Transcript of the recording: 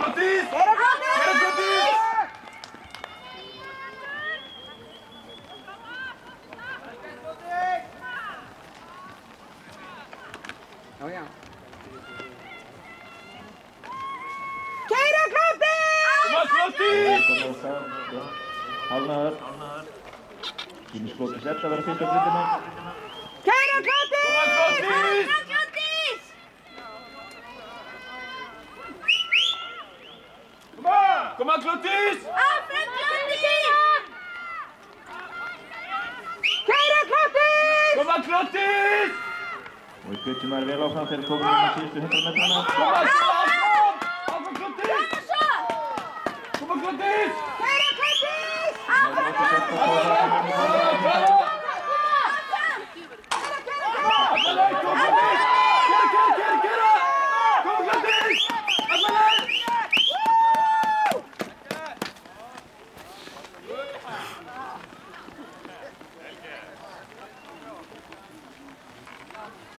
Klottis! Kæra Klottis! Já, já. Kæra Klottis! Koma Klottis! Komið á stað, já. Hálnaður. Tímis Klottis að vera fyrst á grindinni. Kæra Klottis! Koma Klottis! Klottis! Koma Klottis! Áfram Klottis! Kæra Klottis! Koma Klottis! Og í byrjum er vel áfram þegar komum við á síðustu 100 metrana. Koma áfram! Áfram Klottis! Koma Klottis! Kæra Klottis! Áfram! Bravo!